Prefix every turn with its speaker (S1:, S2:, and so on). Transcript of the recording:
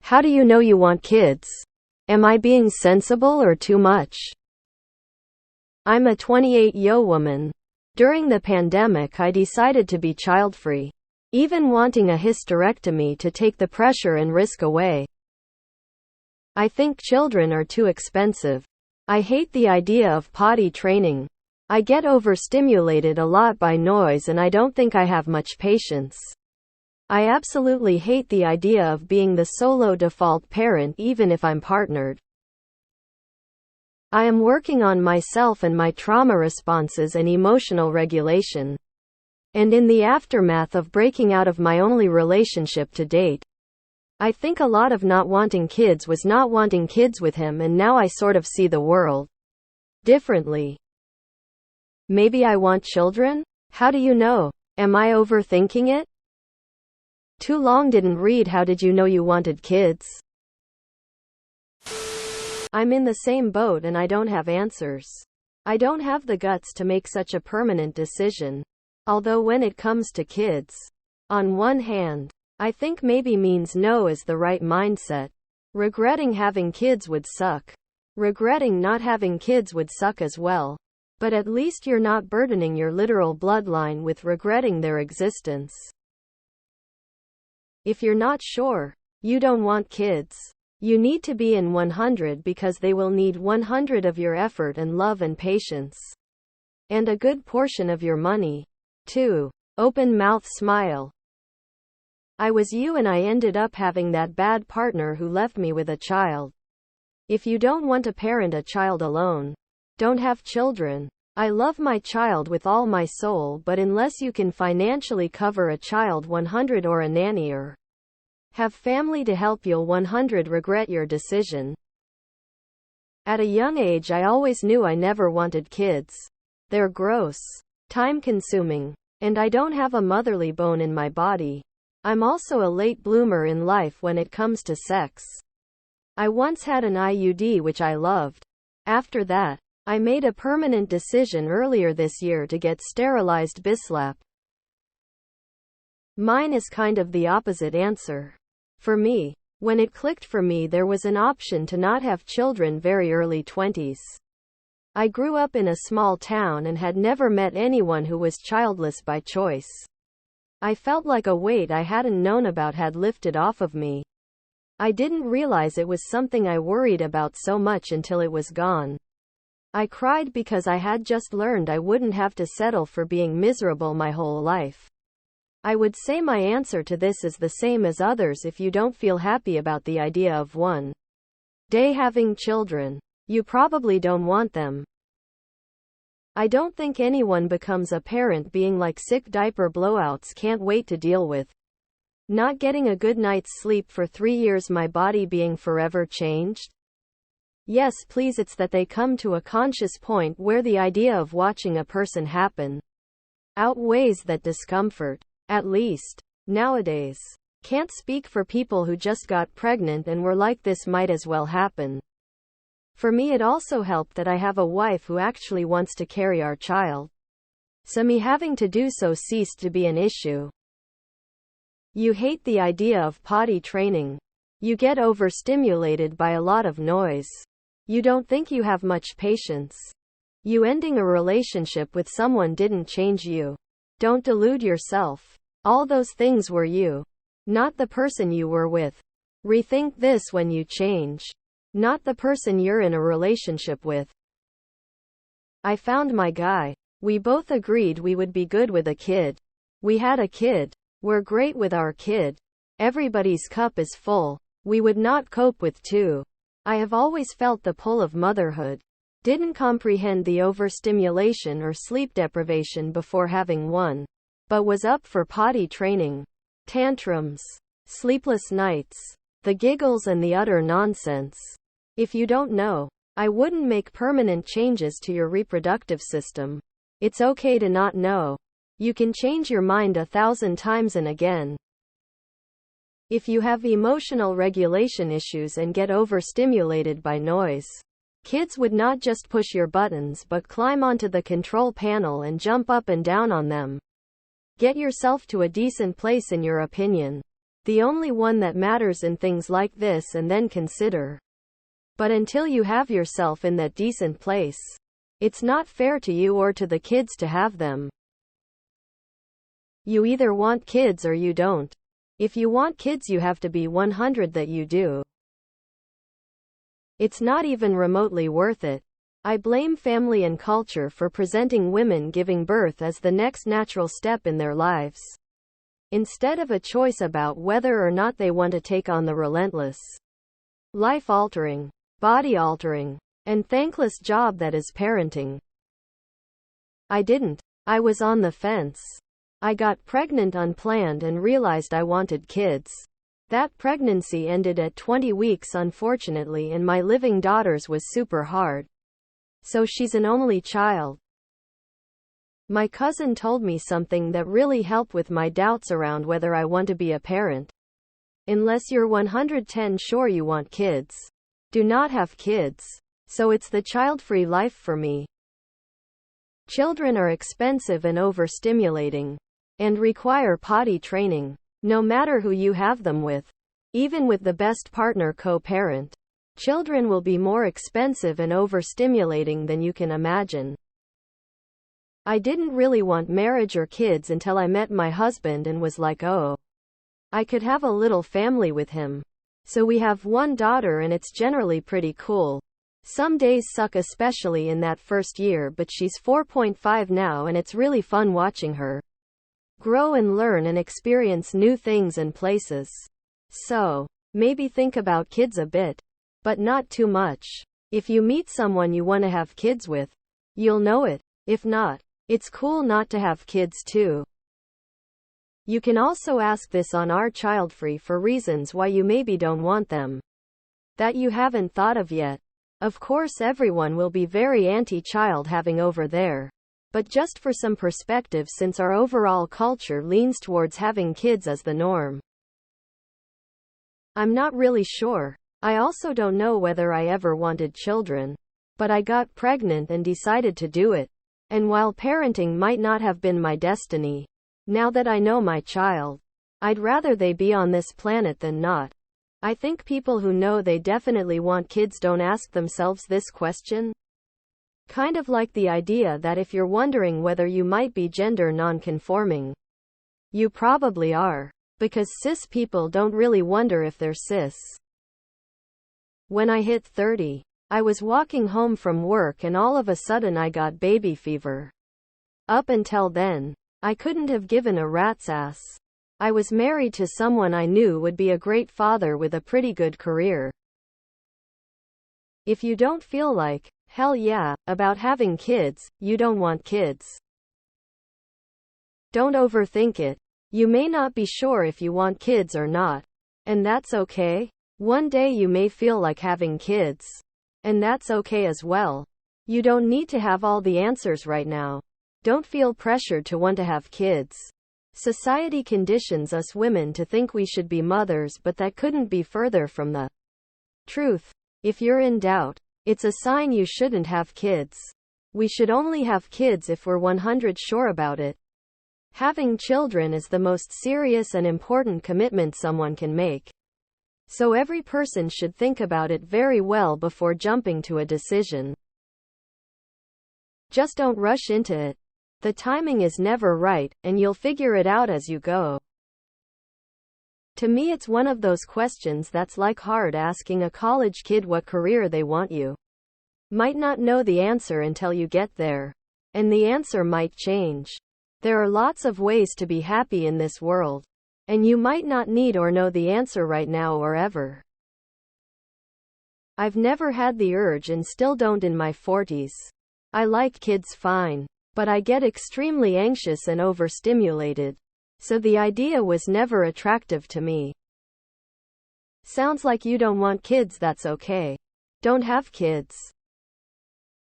S1: How do you know you want kids? Am I being sensible or too much? I'm a 28-year woman. During the pandemic, I decided to be child-free, even wanting a hysterectomy to take the pressure and risk away. I think children are too expensive. I hate the idea of potty training. I get overstimulated a lot by noise and I don't think I have much patience. I absolutely hate the idea of being the solo default parent even if I'm partnered. I am working on myself and my trauma responses and emotional regulation. And in the aftermath of breaking out of my only relationship to date, I think a lot of not wanting kids was not wanting kids with him, and now I sort of see the world differently. Maybe I want children? How do you know? Am I overthinking it? Too long didn't read How Did You Know You Wanted Kids? I'm in the same boat and I don't have answers. I don't have the guts to make such a permanent decision. Although when it comes to kids, on one hand, I think maybe means no is the right mindset. Regretting having kids would suck. Regretting not having kids would suck as well. But at least you're not burdening your literal bloodline with regretting their existence. If you're not sure, you don't want kids. You need to be in 100 because they will need 100 of your effort and love and patience. And a good portion of your money, too. Open mouth smile. I was you and I ended up having that bad partner who left me with a child. If you don't want to parent a child alone, don't have children. I love my child with all my soul, but unless you can financially cover a child 100 or a nanny or have family to help, you'll 100 regret your decision. At a young age I always knew I never wanted kids. They're gross, time-consuming, and I don't have a motherly bone in my body. I'm also a late bloomer in life when it comes to sex. I once had an IUD which I loved. After that, I made a permanent decision earlier this year to get sterilized bislap. Mine is kind of the opposite answer. For me, when it clicked for me, there was an option to not have children very early 20s. I grew up in a small town and had never met anyone who was childless by choice. I felt like a weight I hadn't known about had lifted off of me. I didn't realize it was something I worried about so much until it was gone. I cried because I had just learned I wouldn't have to settle for being miserable my whole life. I would say my answer to this is the same as others. If you don't feel happy about the idea of one day having children, you probably don't want them. I don't think anyone becomes a parent being like sick diaper blowouts can't wait to deal with. Not getting a good night's sleep for 3 years, my body being forever changed. Yes, please, it's that they come to a conscious point where the idea of watching a person happen outweighs that discomfort. At least, nowadays. Can't speak for people who just got pregnant and were like, this might as well happen. For me, it also helped that I have a wife who actually wants to carry our child. So me having to do so ceased to be an issue. You hate the idea of potty training. You get overstimulated by a lot of noise. You don't think you have much patience. You ending a relationship with someone didn't change you. Don't delude yourself. All those things were you, not the person you were with. Rethink this when you change, not the person you're in a relationship with. I found my guy. We both agreed we would be good with a kid. We had a kid. We're great with our kid. Everybody's cup is full. We would not cope with two. I have always felt the pull of motherhood. Didn't comprehend the overstimulation or sleep deprivation before having one. But was up for potty training. Tantrums. Sleepless nights. The giggles and the utter nonsense. If you don't know, I wouldn't make permanent changes to your reproductive system. It's okay to not know. You can change your mind 1,000 times and again. If you have emotional regulation issues and get overstimulated by noise, kids would not just push your buttons but climb onto the control panel and jump up and down on them. Get yourself to a decent place in your opinion. The only one that matters in things like this, and then consider. But until you have yourself in that decent place, it's not fair to you or to the kids to have them. You either want kids or you don't. If you want kids, you have to be 100 that you do. It's not even remotely worth it. I blame family and culture for presenting women giving birth as the next natural step in their lives, instead of a choice about whether or not they want to take on the relentless, life-altering, body-altering, and thankless job that is parenting. I didn't. I was on the fence. I got pregnant unplanned and realized I wanted kids. That pregnancy ended at 20 weeks unfortunately, and my living daughter's was super hard. So she's an only child. My cousin told me something that really helped with my doubts around whether I want to be a parent. Unless you're 110 sure you want kids, do not have kids. So it's the child-free life for me. Children are expensive and overstimulating, and require potty training, no matter who you have them with. Even with the best partner co-parent, children will be more expensive and overstimulating than you can imagine. I didn't really want marriage or kids until I met my husband and was like, oh, I could have a little family with him. So we have one daughter and it's generally pretty cool. Some days suck, especially in that first year, but she's 4.5 now and it's really fun watching her grow and learn and experience new things and places. So, maybe think about kids a bit, but not too much. If you meet someone you want to have kids with, you'll know it. If not, it's cool not to have kids too. You can also ask this on our Childfree for reasons why you maybe don't want them, that you haven't thought of yet. Of course everyone will be very anti-child having over there, but just for some perspective, since our overall culture leans towards having kids as the norm. I'm not really sure. I also don't know whether I ever wanted children, but I got pregnant and decided to do it. And while parenting might not have been my destiny, now that I know my child, I'd rather they be on this planet than not. I think people who know they definitely want kids don't ask themselves this question. Kind of like the idea that if you're wondering whether you might be gender non-conforming, you probably are, because cis people don't really wonder if they're cis. When I hit 30, I was walking home from work and all of a sudden I got baby fever. Up until then, I couldn't have given a rat's ass. I was married to someone I knew would be a great father with a pretty good career. If you don't feel like, hell yeah, about having kids, you don't want kids. Don't overthink it. You may not be sure if you want kids or not, and that's okay. One day you may feel like having kids, and that's okay as well. You don't need to have all the answers right now. Don't feel pressured to want to have kids. Society conditions us women to think we should be mothers, but that couldn't be further from the truth. If you're in doubt, it's a sign you shouldn't have kids. We should only have kids if we're 100 sure about it. Having children is the most serious and important commitment someone can make. So every person should think about it very well before jumping to a decision. Just don't rush into it. The timing is never right, and you'll figure it out as you go. To me, it's one of those questions that's like hard asking a college kid what career they want. You might not know the answer until you get there, and the answer might change. There are lots of ways to be happy in this world, and you might not need or know the answer right now or ever. I've never had the urge and still don't in my 40s. I like kids fine, but I get extremely anxious and overstimulated, so the idea was never attractive to me. Sounds like you don't want kids. That's okay. Don't have kids.